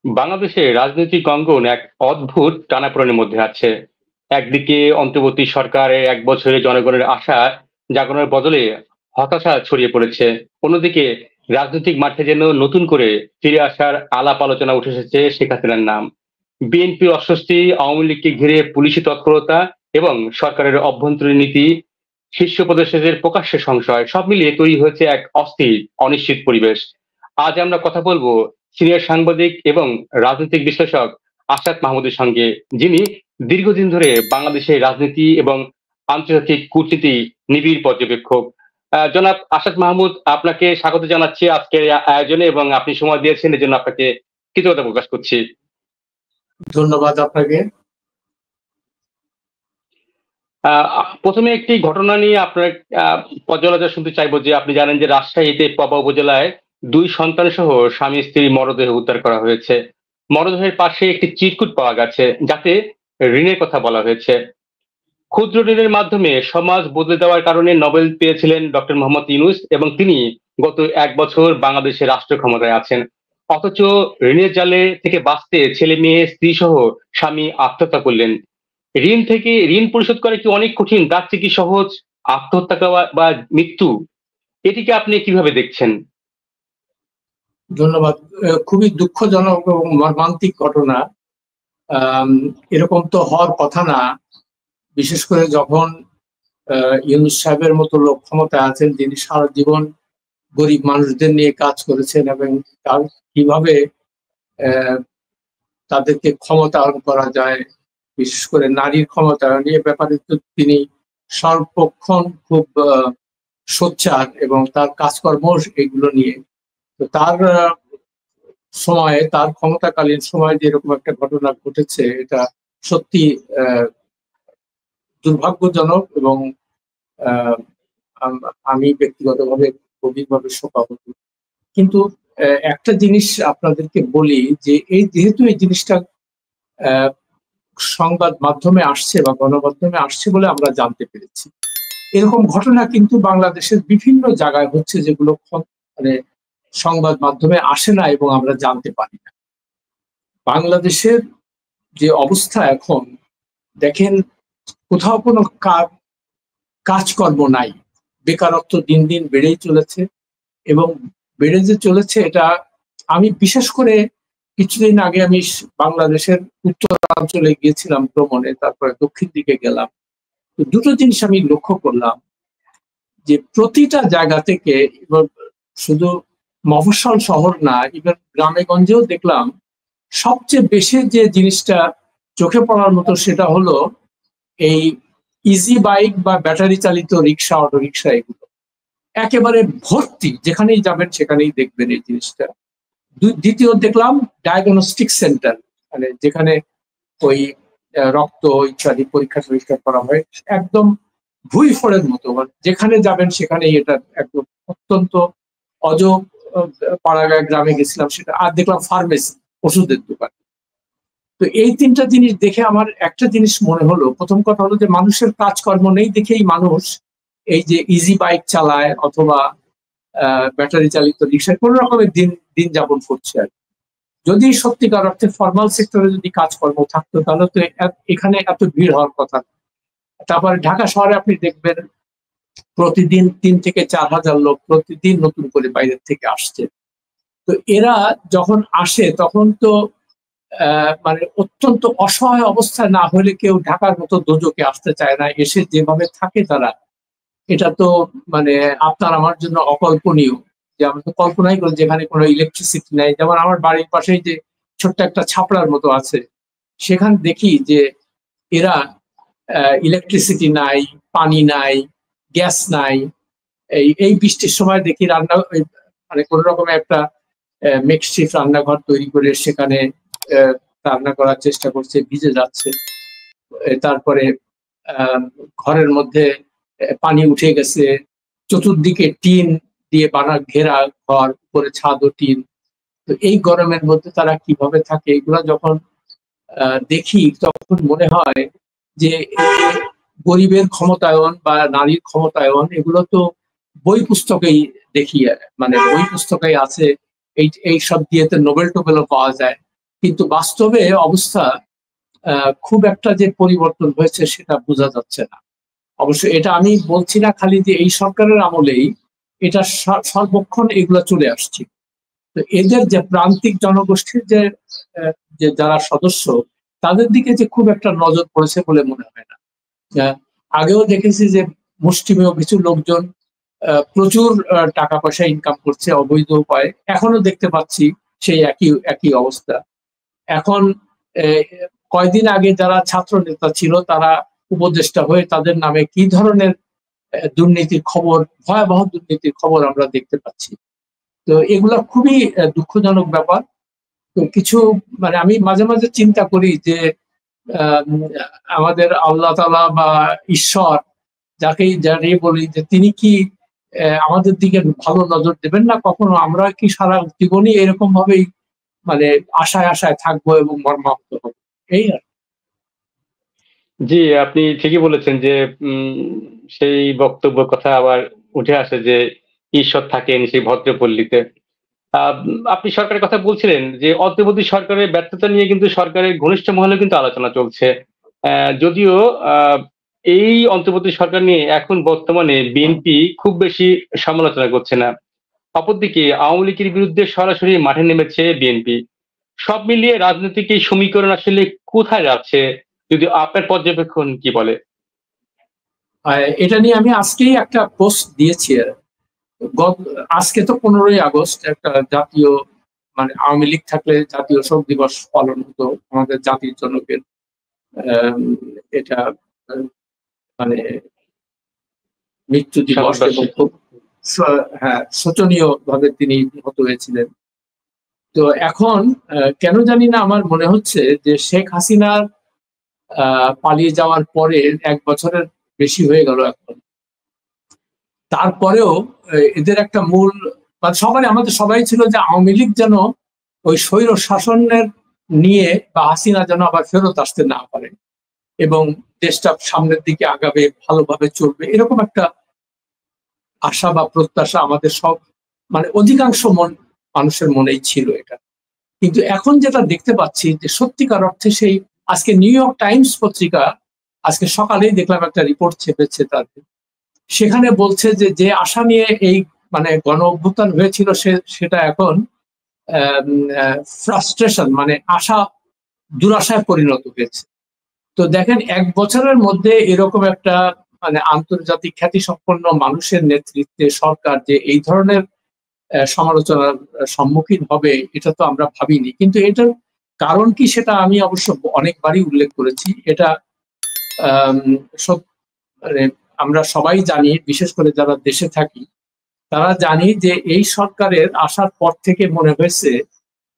বাংলাদেশের রাজনৈতিক অঙ্গন এক অদ্ভুত টানাপোড়েনের মধ্যে আছে। একদিকে অন্তর্বর্তী সরকারের ১ বছরে জনগণের আশা জাগানোর বদলে হতাশা ছড়িয়ে পড়েছে। অন্যদিকে রাজনৈতিক মাঠে যেন নতুন করে ফিরে আসার আলাপ আলোচনা উঠে এসেছে শেখ হাসিনার নাম। বিএনপির অস্বস্তি, আওয়ামী লীগকে ঘিরে পুলিশি তৎপরতা এবং সরকারের অভ্যন্তরীণ নীতি, শীর্ষ পদস্থদের প্রকাশ্যে সংশয় সব মিলিয়ে তৈরি হয়েছে এক অস্থির, অনিশ্চিত পরিবেশ। আজ আমরা কথা বলবো সিনিয়র সাংবাদিক এবং রাজনৈতিক বিশ্লেষক আসাদ মাহমুদের সঙ্গে, যিনি দীর্ঘদিন ধরে বাংলাদেশের রাজনীতি এবং আন্তর্জাতিক কূটনীতি নিবিড় পর্যবেক্ষক। জনাব আসাদ মাহমুদ, আপনাকে স্বাগত জানাচ্ছি আজকের এই আয়োজনে এবং আপনি সময় দিয়েছেন এজন্য আপনাকে কৃতজ্ঞতা প্রকাশ করছি। ধন্যবাদ আপনাকে। প্রথমে একটি ঘটনা নিয়ে আপনার পর্যালোচনা শুনতে চাইবো যে আপনি জানেন যে রাজশাহীতে পবা উপজেলায় ২ সন্তান সহ স্বামী স্ত্রীর মরদেহ উদ্ধার করা হয়েছে। মরদেহের পাশে একটি চিরকুট পাওয়া গেছে যাতে ঋণের কথা বলা হয়েছে। ক্ষুদ্র ঋণের মাধ্যমে সমাজ বদলে দেওয়ার কারণে নোবেল পেয়েছিলেন ডক্টর মোহাম্মদ ইউনূস এবং তিনি গত ১ বছর বাংলাদেশের রাষ্ট্র ক্ষমতায় আছেন। অথচ ঋণের জালে থেকে বাঁচতে ছেলে মেয়ে স্ত্রী সহ স্বামী আত্মহত্যা করলেন। ঋণ পরিশোধ করা কি অনেক কঠিন, তার চেয়ে কি সহজ আত্মহত্যা করা বা মৃত্যু? এটিকে আপনি কিভাবে দেখছেন? ধন্যবাদ। খুবই দুঃখজনক এবং মর্মান্তিক ঘটনা। এরকম তো হওয়ার কথা না, বিশেষ করে যখন ইউনূস সাহেবের মতো লোক ক্ষমতায় আছেন, যিনি সারা জীবন গরিব মানুষদের নিয়ে কাজ করেছেন এবং তার কিভাবে তাদেরকে ক্ষমতায়ন করা যায়, বিশেষ করে নারীর ক্ষমতায়ন, এ ব্যাপারে তো তিনি সর্বক্ষণ খুব সোচ্চার এবং তার কাজকর্ম এগুলো নিয়ে। তো তার সময়ে, তার ক্ষমতাকালীন সময়ে যে এরকম একটা ঘটনা ঘটেছে, এটা সত্যি দুর্ভাগ্যজনক এবং আমি ব্যক্তিগতভাবে গভীরভাবে শোকাহত। কিন্তু একটা জিনিস আপনাদেরকে বলি যে যেহেতু এই জিনিসটা সংবাদ মাধ্যমে আসছে বা গণমাধ্যমে আসছে বলে আমরা জানতে পেরেছি, এরকম ঘটনা কিন্তু বাংলাদেশের বিভিন্ন জায়গায় হচ্ছে, যেগুলো মানে সংবাদ মাধ্যমে আসে না এবং আমরা জানতে পারি না। বাংলাদেশের যে অবস্থা এখন, দেখেন, কোথাও কোনো কাজকর্ম নাই, বেকারত্ব দিন দিন বেড়েই চলেছে এবং বেড়ে যে চলেছে, এটা আমি বিশেষ করে কিছুদিন আগে আমি বাংলাদেশের উত্তরাঞ্চলে গিয়েছিলাম ভ্রমণে, তারপরে দক্ষিণ দিকে গেলাম। তো দুটো জিনিস আমি লক্ষ্য করলাম যে প্রতিটা জায়গা থেকে, শুধু মফস্বল শহর না, ইভেন গ্রামে গঞ্জেও দেখলাম সবচেয়ে বেশি যে জিনিসটা চোখে পড়ার মতো সেটা হলো এই ইজি বাইক বা ব্যাটারি চালিত রিক্সা, অটো রিক্সা, এগুলো একেবারে ভর্তি, যেখানেই যাবেন সেখানেই দেখবেন এই জিনিসটা। দ্বিতীয় দেখলাম ডায়াগনস্টিক সেন্টার, মানে যেখানে ওই রক্ত ইত্যাদি পরীক্ষা টরীক্ষা করা হয়, একদম ভুঁই ফোড়ের মতো, যেখানে যাবেন সেখানেই এটা একদম অত্যন্ত পাড়াগায় গ্রামে গেছিলাম সেটা। আর দেখলাম ফার্মেসি, ওষুধের দোকান। তো এই তিনটা জিনিস দেখে আমার একটা জিনিস মনে হলো, প্রথম কথা হলো যে মানুষের কাজকর্ম নেই দেখেই মানুষ এই যে ইজি বাইক চালায় অথবা ব্যাটারি চালিত রিক্সায় কোন রকমের দিন যাপন করছে। আর যদি সত্যিকার অর্থে ফর্মাল সেক্টরে যদি কাজকর্ম থাকতো তাহলে তো এখানে এত ভিড় হওয়ার কথা। তারপরে ঢাকা শহরে আপনি দেখবেন প্রতিদিন ৩ থেকে ৪ হাজার লোক প্রতিদিন নতুন করে বাইরের থেকে আসছে। তো এরা যখন আসে তখন তো মানে অত্যন্ত অসহায় অবস্থায় না হলে কেউ ঢাকার মতো দোজকে আসতে চায় না। এসে যেভাবে থাকে তারা, এটা তো মানে আপনার আমার জন্য অকল্পনীয়, যে আমরা তো কল্পনাই করি যেখানে কোনো ইলেকট্রিসিটি নাই। যেমন আমার বাড়ির পাশেই যে ছোট্ট একটা ছাপড়ার মতো আছে, সেখানে দেখি যে এরা ইলেকট্রিসিটি নাই, পানি নাই, গ্যাস নাই। এই বৃষ্টির সময় দেখি রান্না, মানে কোন রকমের একটা মেকশিফট রান্নাঘর তৈরি করে সেখানে রান্না করার চেষ্টা করছে, ভিজে যাচ্ছে। তারপরে ঘরের মধ্যে পানি উঠে গেছে, চতুর্দিকে টিন দিয়ে ঘেরা ঘর, উপরে ছাদ ও টিন। তো এই গরমের মধ্যে তারা কিভাবে থাকে, এগুলা যখন দেখি তখন মনে হয় যে গরিবের ক্ষমতায়ন বা নারীর ক্ষমতায়ন, এগুলো তো বই পুস্তকেই দেখি, মানে বই পুস্তকেই আছে। এই সব দিয়ে তো নোবেল টোবেলও পাওয়া যায়। কিন্তু বাস্তবে অবস্থা খুব একটা যে পরিবর্তন হয়েছে সেটা বোঝা যাচ্ছে না। অবশ্য এটা আমি বলছি না খালি যে এই সরকারের আমলেই, এটা সর্বক্ষণ এগুলা চলে আসছে। তো এদের যে প্রান্তিক জনগোষ্ঠীর যে যারা সদস্য, তাদের দিকে যে খুব একটা নজর পড়েছে বলে মনে হয় না। আগেও দেখেছি যে মুষ্টিমেয় কিছু লোকজন প্রচুর টাকা পয়সা ইনকাম করছে অবৈধ উপায়ে, এখনো দেখতে পাচ্ছি সেই একই অবস্থা। এখন কয়দিন আগে যারা ছাত্র নেতা ছিল তারা উপদেষ্টা হয়ে তাদের নামে কি ধরনের দুর্নীতির খবর, ভয়াবহ দুর্নীতির খবর আমরা দেখতে পাচ্ছি। তো এগুলা খুবই দুঃখজনক ব্যাপার। তো কিছু মানে আমি মাঝে মাঝে চিন্তা করি যে আমাদের আল্লাহ তাআলা বা ঈশ্বর যাকেই বলি, যে তিনি কি আমাদের দিকে ভালো নজর দেবেন না কখনো? আমরা কি সারা জীবনই এরকম ভাবেই মানে আশায় আশায় থাকবো এবং মর্মাহত হবো, এই আর। জি, আপনি ঠিকই বলেছেন যে সেই বক্তব্য কথা আবার উঠে আসে যে ঈশ্বর থাকেন সেই ভদ্রপল্লীতে। আপনি সরকারের কথা বলছিলেন যে অন্তর্বর্তী সরকারের ব্যর্থতা নিয়ে কিন্তু সরকারের ঘনিষ্ঠ মহলে কিন্তু আলোচনা চলছে। যদিও এই অন্তর্বর্তী সরকার নিয়ে এখন বর্তমানে বিএনপি খুব বেশি সমালোচনা করছে না। অপরদিকে আওয়ামী লীগের বিরুদ্ধে সরাসরি মাঠে নেমেছে বিএনপি। সব মিলিয়ে রাজনৈতিক এই সমীকরণ আসলে কোথায় যাচ্ছে, যদি আপনার পর্যবেক্ষণ কি বলে? এটা নিয়ে আমি আজকেই একটা পোস্ট দিয়েছি। আজকে তো 15ই আগস্ট, একটা জাতীয় মানে আওয়ামী লীগ থাকলে জাতীয় শোক দিবস পালন হতো আমাদের জাতির জনকের। এটা মানে মৃত্যু দিবস, এবং খুব হ্যাঁ শোচনীয় ভাবে তিনি নিহত হয়েছিলেন। তো এখন কেন জানি না আমার মনে হচ্ছে যে শেখ হাসিনার পালিয়ে যাওয়ার পরে 1 বছরের বেশি হয়ে গেল এখন, তারপরেও এদের একটা মূল আমাদের সবাই ছিল যে আওয়ামী লীগ যেন ওই স্বৈর শাসনের নিয়ে বা হাসিনা যেন আবার ফেরত আসতে না পারে এবং দেশটা সামনের দিকে আগাবে, ভালোভাবে চলবে, এরকম একটা আশা বা প্রত্যাশা আমাদের সব মানে অধিকাংশ মানুষের মনেই ছিল এটা। কিন্তু এখন যেটা দেখতে পাচ্ছি যে সত্যিকার অর্থে সেই আজকে নিউ ইয়র্ক টাইমস পত্রিকা আজকে সকালেই দেখলাম একটা রিপোর্ট ছেপেছে তাদের, সেখানে বলছে যে যে আশা নিয়ে এই মানে গণ অভ্যুত্থান হয়েছিল সেটা এখন ফ্রাস্ট্রেশন মানে আশা দুরাশায় পরিণত হয়েছে। তো দেখেন 1 বছরের মধ্যে এরকম একটা মানে আন্তর্জাতিক খ্যাতিসম্পন্ন মানুষের নেতৃত্বে সরকার যে এই ধরনের সমালোচনার সম্মুখীন হবে এটা তো আমরা ভাবিনি। কিন্তু এটার কারণ কি সেটা আমি অবশ্য অনেকবারই উল্লেখ করেছি। এটা মানে আমরা সবাই জানি, বিশেষ করে যারা দেশে থাকি তারা জানি যে এই সরকারের আসার পর থেকে মনে হয়েছে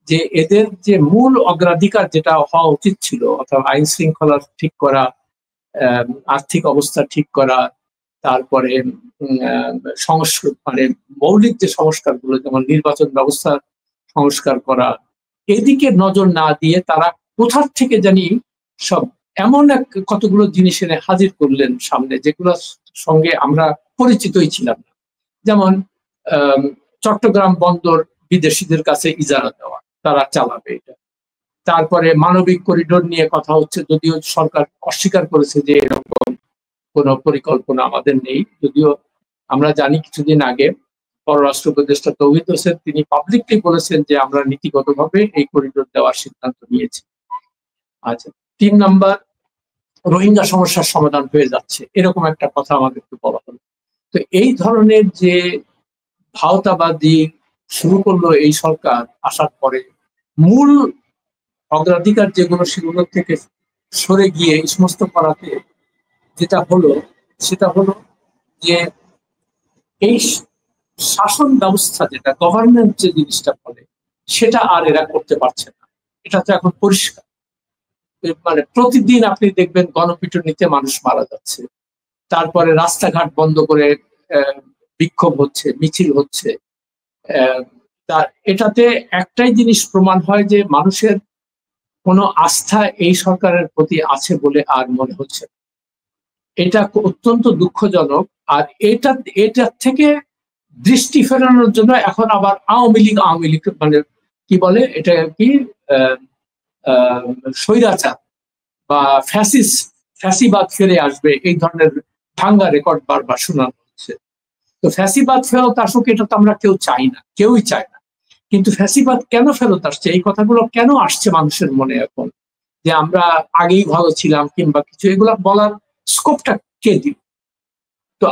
যে এদের যে মূল অগ্রাধিকার যেটা হওয়া উচিত ছিল, অর্থাৎ আইন শৃঙ্খলা ঠিক করা, আর্থিক অবস্থা ঠিক করা, তারপরে সংস্কার মানে মৌলিক যে সংস্কারগুলো যেমন নির্বাচন ব্যবস্থার সংস্কার করা, এদিকে নজর না দিয়ে তারা কোথার থেকে জানি সব এমন কতগুলো জিনিস এনে হাজির করলেন সামনে যেগুলোর সঙ্গে আমরা পরিচিতই ছিলাম না। যেমন চট্টগ্রাম বন্দর বিদেশিদের কাছে ইজারা দেওয়া, তারা চালাবে এটা। তারপরে মানবিক করিডোর নিয়ে কথা হচ্ছে, যদিও সরকার অস্বীকার করেছে যে এরকম কোনো পরিকল্পনা আমাদের নেই। যদিও আমরা জানি কিছুদিন আগে পররাষ্ট্র উপদেষ্টা তৌহিদ হোসেন তিনি পাবলিকলি বলেছেন যে আমরা নীতিগতভাবে এই করিডোর দেওয়ার সিদ্ধান্ত নিয়েছি। আচ্ছা, 3 নাম্বার, রোহিঙ্গা সমস্যার সমাধান হয়ে যাচ্ছে, এরকম একটা কথা আমাদেরকে বলা হলো। তো এই ধরনের যে ভাওতাবাদী শুরু করলো এই সরকার আসার পরে, মূল অগ্রাধিকার যেগুলো সেগুলো থেকে সরে গিয়ে এই সমস্ত করাতে যেটা হলো সেটা হলো যে এই শাসন ব্যবস্থা যেটা গভর্নমেন্ট যে জিনিসটা বলে সেটা আর এরা করতে পারছে না। এটা তো এখন পরিষ্কার। মানে প্রতিদিন আপনি দেখবেন গণপিটুনিতে মানুষ মারা যাচ্ছে, তারপরে রাস্তাঘাট বন্ধ করে বিক্ষোভ হচ্ছে, মিছিল হচ্ছে। এটাতে একটাই জিনিস প্রমাণ হয় যে মানুষের কোনো আস্থা এই সরকারের প্রতি আছে বলে আর মনে হচ্ছে না। এটা অত্যন্ত দুঃখজনক। আর এটা থেকে দৃষ্টি ফেরানোর জন্য এখন আবার আওয়ামী লীগ মানে কি বলে এটা কি স্বৈরাচার বা ফ্যাসিবাদ ফিরে আসবে, এই ধরনের ভাঙ্গা রেকর্ড বারবার শোনানো হচ্ছে। তো ফ্যাসিবাদ ফেরত আসুক, এটা তো আমরা কেউ চাই না, কেউই চায় না। কিন্তু ফ্যাসিবাদ কেন ফেরত আসছে, এই কথাগুলো কেন আসছে মানুষের মনে এখন, যে আমরা আগেই ভালো ছিলাম কিংবা কিছু, এগুলা বলার স্কোপটা কে দিল? তো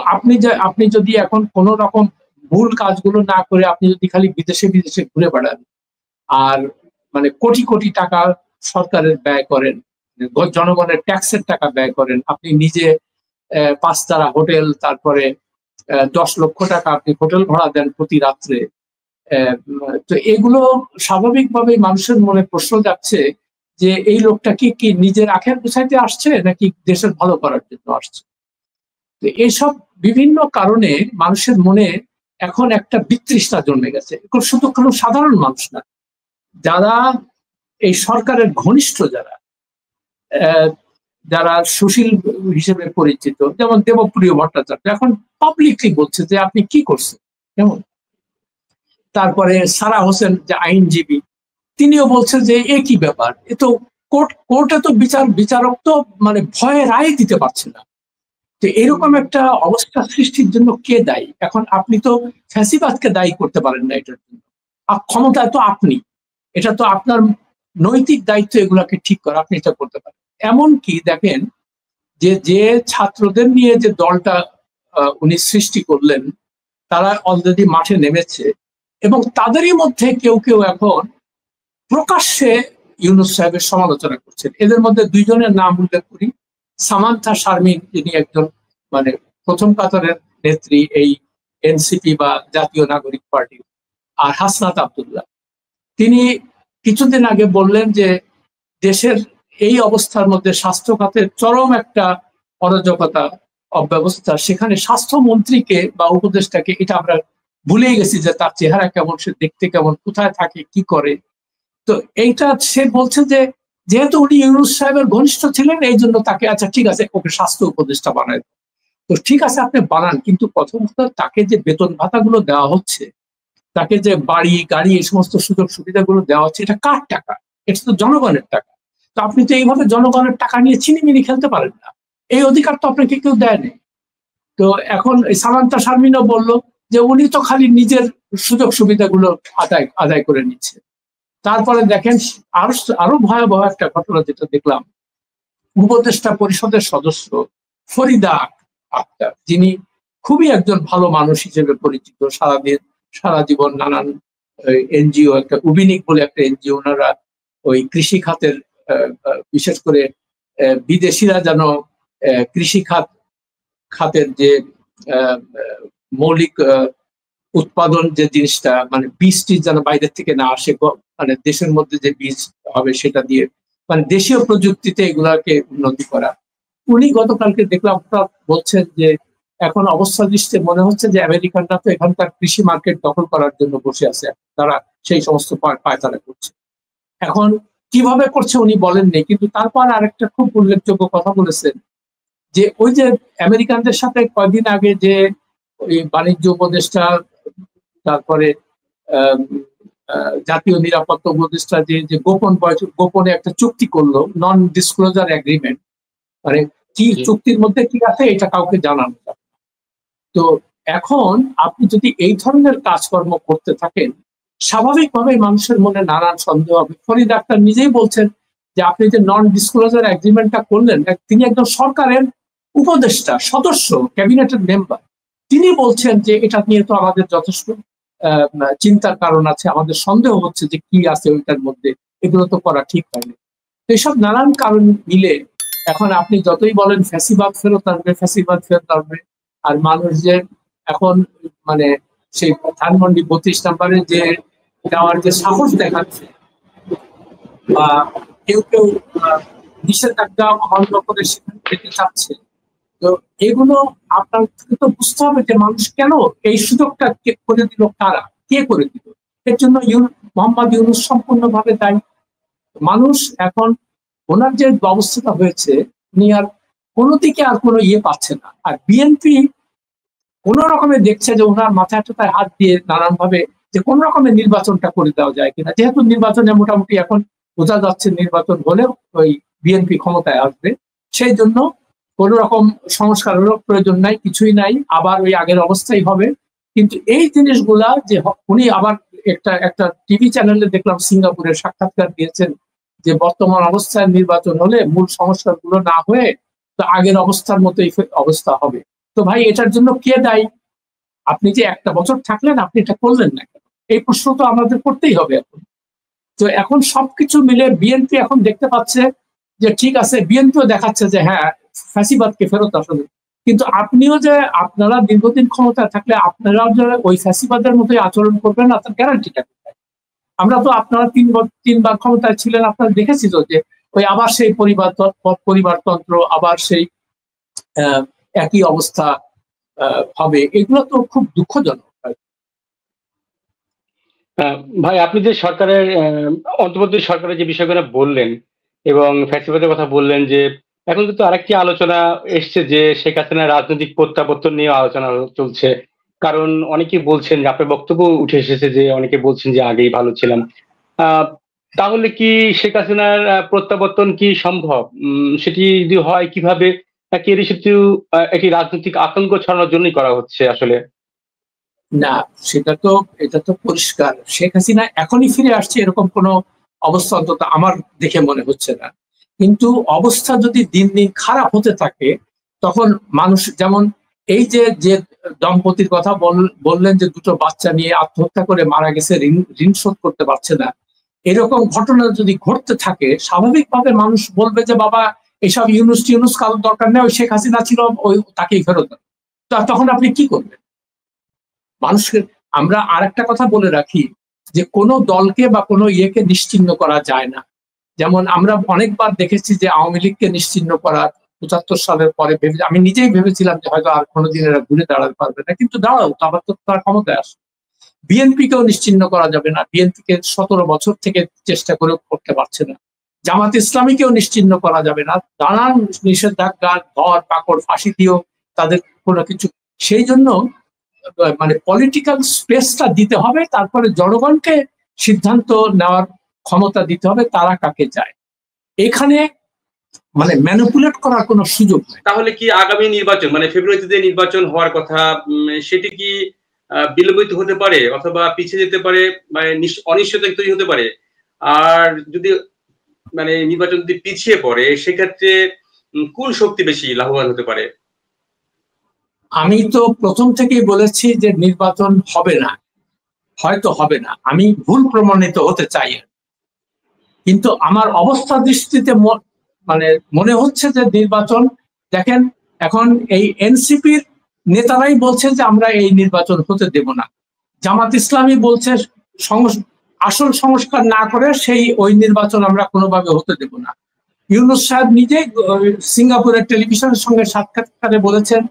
আপনি যদি এখন কোন রকম ভুল কাজগুলো না করে আপনি যদি খালি বিদেশে বিদেশে ঘুরে বেড়ান আর মানে কোটি কোটি টাকা সরকারের ব্যয় করেন, জনগণের ট্যাক্সের টাকা ব্যয় করেন, আপনি নিজে 5 তারা হোটেল, তারপরে 10 লক্ষ টাকা আপনি হোটেল ভাড়া দেন প্রতি রাত্রে, তো এগুলো স্বাভাবিকভাবেই মানুষের মনে প্রশ্ন যাচ্ছে যে এই লোকটা কি নিজের আখের গুছাইতে আসছে নাকি দেশের ভালো করার জন্য আসছে। তো এইসব বিভিন্ন কারণে মানুষের মনে এখন একটা বিতৃষ্ণা জন্মে গেছে। শুধু কোনো সাধারণ মানুষ না, যারা এই সরকারের ঘনিষ্ঠ, যারা সুশীল হিসেবে পরিচিত, যেমন দেবপ্রিয় ভট্টাচার্য এখন পাবলিকলি বলছে যে আপনি কি করছেন, কেমন। তারপরে সারা হোসেন যে আইনজীবী, তিনিও বলছেন যে এ কি ব্যাপার, এ তো কোর্টে তো বিচারক তো মানে ভয়ে রায় দিতে পারছে না। তো এরকম একটা অবস্থা সৃষ্টির জন্য কে দায়ী? এখন আপনি তো ফ্যাসিবাদকে দায়ী করতে পারেন না এটার জন্য, ক্ষমতায় তো আপনি, এটা তো আপনার নৈতিক দায়িত্ব এগুলাকে ঠিক করা, আপনি এটা করতে পারেন। এমনকি দেখেন যে ছাত্রদের নিয়ে যে দলটা উনি সৃষ্টি করলেন, তারা অলরেডি মাঠে নেমেছে এবং তাদেরই মধ্যে কেউ কেউ এখন প্রকাশ্যে ইউনূস সাহেবের সমালোচনা করছেন। এদের মধ্যে 2জনের নাম উল্লেখ করি। সামান্থা শারমিন, যিনি একজন মানে প্রথম কাতারের নেত্রী এই এনসিপি বা জাতীয় নাগরিক পার্টি, আর হাসনাত আব্দুল্লাহ। তিনি কিছুদিন আগে বললেন যে দেশের এই অবস্থার মধ্যে স্বাস্থ্য খাতের চরম একটা অরাজকতা, অব্যবস্থা, সেখানে স্বাস্থ্যমন্ত্রীকে বা উপদেষ্টাকে এটা আমরা ভুলে গেছি যে তার চেহারা কেমন, সে দেখতে কেমন, কোথায় থাকে, কি করে। তো এইটা সে বলছে যে যেহেতু উনি ইউনূস সাহেবের ঘনিষ্ঠ ছিলেন, এই জন্য তাকে আচ্ছা ঠিক আছে ওকে স্বাস্থ্য উপদেষ্টা বানায়। তো ঠিক আছে আপনি বানান, কিন্তু প্রথম কথা তাকে যে বেতন ভাতাগুলো দেওয়া হচ্ছে, তাকে যে বাড়ি গাড়ি এই সমস্ত সুযোগ সুবিধাগুলো দেওয়া হচ্ছে, এটা কার টাকা? এটা তো জনগণের টাকা। তো আপনি তো এইভাবে জনগণের টাকা নিয়ে ছিনিমিনি খেলতে পারেন না, এই অধিকার তো আপনাকে কেউ দেয়নি। তো এখন সামান্তা শারমিনও বললো যে উনি তো খালি নিজের সুযোগ সুবিধাগুলো আদায় করে নিচ্ছে। তারপরে দেখেন আরো ভয়াবহ একটা ঘটনা যেটা দেখলাম, উপদেষ্টা পরিষদের সদস্য ফরিদা আক্তার, যিনি খুবই একজন ভালো মানুষ হিসেবে পরিচিত, সারা জীবন নানান এনজিও, একটা উবিনিক বলে একটা এনজিও, ওনারা ওই কৃষি খাতের বিশেষ করে বিদেশিরা যেন কৃষি খাতের যে মৌলিক উৎপাদন যে জিনিসটা, মানে বীজটি যেন বাইরের থেকে না আসে, মানে দেশের মধ্যে যে বীজ হবে সেটা দিয়ে মানে দেশীয় প্রযুক্তিতে এগুলাকে উন্নতি করা। উনি গতকালকে দেখলাম বলছেন যে এখন অবস্থা দৃষ্টিতে মনে হচ্ছে যে আমেরিকানরা তো এখানকার কৃষি মার্কেট দখল করার জন্য বসে আছে, তারা সেই সমস্ত পায়তারা করছে। এখন কিভাবে করছে উনি বলেননি, কিন্তু তারপর আরেকটা খুব উল্লেখযোগ্য কথা বলেছেন যে ওই যে আমেরিকানদের সাথে কয়েকদিন আগে যে ওই বাণিজ্য উপদেষ্টা, তারপরে জাতীয় নিরাপত্তা উপদেষ্টা যে গোপনে একটা চুক্তি করলো, নন ডিসক্লোজার এগ্রিমেন্ট, মানে কি চুক্তির মধ্যে কি আছে এটা কাউকে জানানো যাবে। তো এখন আপনি যদি এই ধরনের কাজকর্ম করতে থাকেন, স্বাভাবিকভাবে মানুষের মনে নানান সন্দেহ হবে। ফরিদ আক্তার নিজেই বলছেন যে আপনি যে নন ডিসক্লোজার এগ্রিমেন্টটা করলেন, তিনি একজন সরকারের উপদেষ্টা সদস্য, ক্যাবিনেটের মেম্বার, তিনি বলছেন যে এটা নিয়ে তো আমাদের যথেষ্ট চিন্তার কারণ আছে, আমাদের সন্দেহ হচ্ছে যে কি আছে ওইটার মধ্যে, এগুলো তো করা ঠিক হয়নি। এইসব নানান কারণ মিলে এখন আপনি যতই বলেন ফ্যাসিবাদ ফেরত আসবে, আর মানুষ যে এখন মানে সেই ধানমন্ডি 32 নম্বরে যে যাওয়ার যে সাহস দেখাচ্ছে, বা কেউ কেউ নিষেধাজ্ঞা অমান্য করে সেখানে যেতে চাচ্ছে, তো এগুলো আপনার তো বুঝতে হবে যে মানুষ কেন এই সুযোগটা করে দিল, কারা কে করে দিল, এর জন্য মোহাম্মদ ইউনূস সম্পূর্ণভাবে দায়ী। মানুষ এখন ওনার যে ব্যবস্থাটা হয়েছে, উনি আর কোনো দিকে আর কোনো পাচ্ছে না। আর বিএনপি কোন রকমে দেখছে যে ওনার মাথায় টাথায় হাত দিয়ে নানান ভাবে যে কোন রকমের নির্বাচনটা করে দেওয়া যায় কিনা, যেহেতু নির্বাচনে মোটামুটি এখন বোঝা যাচ্ছে নির্বাচন হলে ওই বিএনপি ক্ষমতায় আসবে, সেই জন্য কোন রকম সংস্কারেরও প্রয়োজন নাই, কিছুই নাই, আবার ওই আগের অবস্থাই হবে। কিন্তু এই জিনিসগুলা যে উনি আবার একটা টিভি চ্যানেলে দেখলাম সিঙ্গাপুরের সাক্ষাৎকার দিয়েছেন যে বর্তমান অবস্থায় নির্বাচন হলে মূল সংস্কার গুলো না হয়ে তো আগের অবস্থার মতোই অবস্থা হবে। তো ভাই এটার জন্য কে দায়ী? আপনি যে একটা বছর থাকলেন, আপনি এটা করলেন না, এই প্রশ্ন তো আমাদের করতেই হবে এখন। তো এখন সবকিছু মিলে বিএনপি এখন দেখতে পাচ্ছে যে ঠিক আছে, বিএনপিও দেখাচ্ছে যে হ্যাঁ ফ্যাসিবাদকে ফেরত আসবে, কিন্তু আপনিও যে আপনারা দীর্ঘদিন ক্ষমতায় থাকলে আপনারাও যে ওই ফ্যাসিবাদের মতোই আচরণ করবেন না, তার গ্যারান্টিটা কোথায়? আমরা তো আপনারা তিনবার ক্ষমতায় ছিলেন, আপনারা দেখেছি তো যে ওই আবার সেই পরিবারতন্ত্র, আবার সেই একই অবস্থা হবে। এগুলো তো খুব দুঃখজনক। ভাই আপনি যে সরকারের অন্তর্বর্তী সরকারের যে বিষয়গুলো বললেন এবং ফ্যাসিবাদের কথা বললেন, যে এখন কিন্তু আরেকটি আলোচনা এসছে যে শেখ হাসিনার রাজনৈতিক প্রত্যাবর্তন নিয়ে আলোচনা চলছে। কারণ অনেকেই বলছেন যে, আপনার বক্তব্য উঠে এসেছে যে অনেকে বলছেন যে আগেই ভালো ছিলাম। তাহলে কি শেখ হাসিনার প্রত্যাবর্তন কি সম্ভব? সেটি যদি হয় কিভাবে, নাকি এটি শুধু একটি রাজনৈতিক আতঙ্ক ছড়ানোর জন্যই করা হচ্ছে আসলে? না, এটা তো পরিষ্কার, শেখ হাসিনা এখনই ফিরে আসছে এরকম কোনো অবস্থা অন্তত আমার দেখে মনে হচ্ছে না। কিন্তু অবস্থা যদি দিন দিন খারাপ হতে থাকে, তখন মানুষ, যেমন এই যে দম্পতির কথা বললেন যে দুটো বাচ্চা নিয়ে আত্মহত্যা করে মারা গেছে, ঋণ শোধ করতে পারছে না, এরকম ঘটনা যদি ঘটতে থাকে, স্বাভাবিকভাবে মানুষ বলবে যে বাবা এসব ইউনুস কারোর দরকার নেই, ওই শেখ হাসিনা ছিল, ওই তাকেই ফেরত দেন। তখন আপনি কি করবেন? মানুষকে আমরা আর একটা কথা বলে রাখি যে কোনো দলকে বা কোনো ইয়েকে নিশ্চিহ্ন করা যায় না। যেমন আমরা অনেকবার দেখেছি যে আওয়ামী লীগকে নিশ্চিহ্ন করা ৭৫ সালের পরে আমি নিজেই ভেবেছিলাম যে হয়তো আর কোনোদিন এরা ঘুরে দাঁড়াতে পারবে না, কিন্তু দাঁড়াও, আবার তো তার ক্ষমতায় আসে। বিএনপিকেও নিশ্চিহ্ন করা যাবে না, বিএনপিকে ১৭ বছর থেকে চেষ্টা করে করতে পারছে না। জামাত ইসলামীকেও নিশ্চিহ্ন করা যাবে না, নানান নিষেধাজ্ঞা, ধর পাকড়, ফাঁসি দিয়েও তাদের কোনো কিছু। সেই জন্য মানে পলিটিক্যাল স্পেসটা দিতে হবে, তারপরে জনগণকে সিদ্ধান্ত নেওয়ার ক্ষমতা দিতে হবে তারা কাকে চায়। এখানে মানে ম্যানিপুলেট করার কোনো সুযোগ নেই। তাহলে কি আগামী নির্বাচন, মানে ফেব্রুয়ারিতে যে নির্বাচন হওয়ার কথা, সেটি কি বিলম্বিত হতে পারে অথবা পিছিয়ে যেতে পারে, মানে অনিশ্চয়তা তৈরি হতে পারে? আর যদি মানে নির্বাচন যদি পিছিয়ে পড়ে, সেক্ষেত্রে কোন শক্তি বেশি লাভবান হতে পারে? আমি তো প্রথম থেকেই বলেছি যে নির্বাচন হবে না, হয়তো হবে না, আমি ভুল প্রমাণিত হতে চাই, কিন্তু আমার অবস্থা দৃষ্টিতে মানে মনে হচ্ছে যে নির্বাচন, দেখেন এখন এই এনসিপির নেতারাই বলছে যে আমরা এই নির্বাচন হতে দেব না, জামাত ইসলামী বলছে আসল সংস্কার না করে ওই নির্বাচন আমরা কোনোভাবে হতে দেব না। ইউনূস সাহেব নিজেই সিঙ্গাপুরের টেলিভিশনের সঙ্গে সাক্ষাৎকারে বলেছেন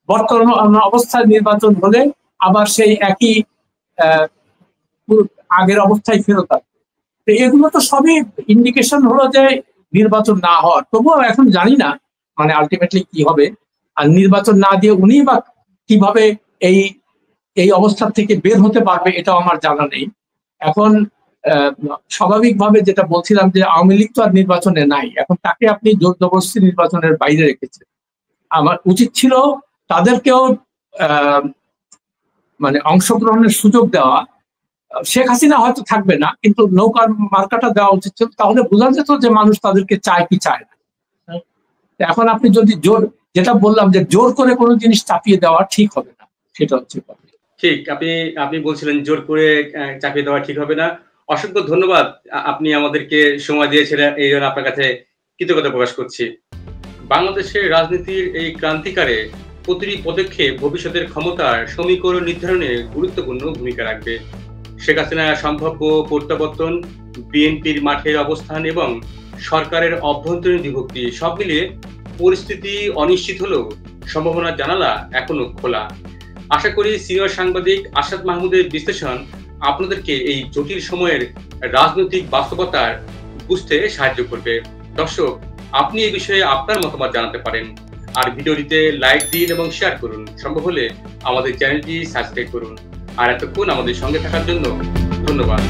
বর্তমান অবস্থায় নির্বাচন হলে আবার সেই একই আগের অবস্থায় ফেরত আসবে। তো এগুলো তো সবই ইন্ডিকেশন হলো যে নির্বাচন না হওয়ার। তবুও এখন জানি না মানে আলটিমেটলি কি হবে। আর নির্বাচন না দিয়ে উনি বা কিভাবে এই অবস্থা থেকে বের হতে পারবে এটাও আমার জানা নেই। এখন স্বাভাবিকভাবে যেটা বলছিলাম যে আওয়ামী লীগ তো আর নির্বাচনে নাই, এখন তাকে আপনি জোর জবরদস্তি নির্বাচনের বাইরে রেখেছেন। আমার উচিত ছিল তাদেরকেও মানে অংশগ্রহণের সুযোগ দেওয়া। শেখ হাসিনা হয়তো থাকবে না, কিন্তু নৌকার মার্কাটা দেওয়া উচিত ছিল, তাহলে বোঝা যেত যে মানুষ তাদেরকে চায় কি চায় না। এখন আপনি যদি জোর, যেটা বললাম যে জোর করে কোনো জিনিস চাপিয়ে দেওয়া ঠিক হবে না, সেটা হচ্ছে ঠিক। আপনি বলছিলেন জোর করে চাপিয়ে দেওয়া ঠিক হবে না। অসংখ্য ধন্যবাদ, আপনি আমাদেরকে সময় দিয়েছিলেন, এই জন্য আপনার কাছে কৃতজ্ঞতা প্রকাশ করছি। বাংলাদেশের রাজনীতির এই ক্রান্তিকারে প্রতিটি পদক্ষেপ ভবিষ্যতের ক্ষমতার সমীকরণ নির্ধারণে গুরুত্বপূর্ণ ভূমিকা রাখবে। শেখ হাসিনার সম্ভাব্য প্রত্যাবর্তন, বিএনপির মাঠের অবস্থান এবং সরকারের অভ্যন্তরীণ বিভক্তি সব মিলিয়ে পরিস্থিতি অনিশ্চিত হলেও সম্ভাবনার জানালা এখনো খোলা। আশা করি সিনিয়র সাংবাদিক আসাদ মাহমুদের বিশ্লেষণ আপনাদেরকে এই জটিল সময়ের রাজনৈতিক বাস্তবতার বুঝতে সাহায্য করবে। দর্শক, আপনি এই বিষয়ে আপনার মতামত জানাতে পারেন। আর ভিডিওটিতে লাইক দিন এবং শেয়ার করুন। সম্ভব হলে আমাদের চ্যানেলটি সাবস্ক্রাইব করুন। আর এতক্ষণ আমাদের সঙ্গে থাকার জন্য ধন্যবাদ।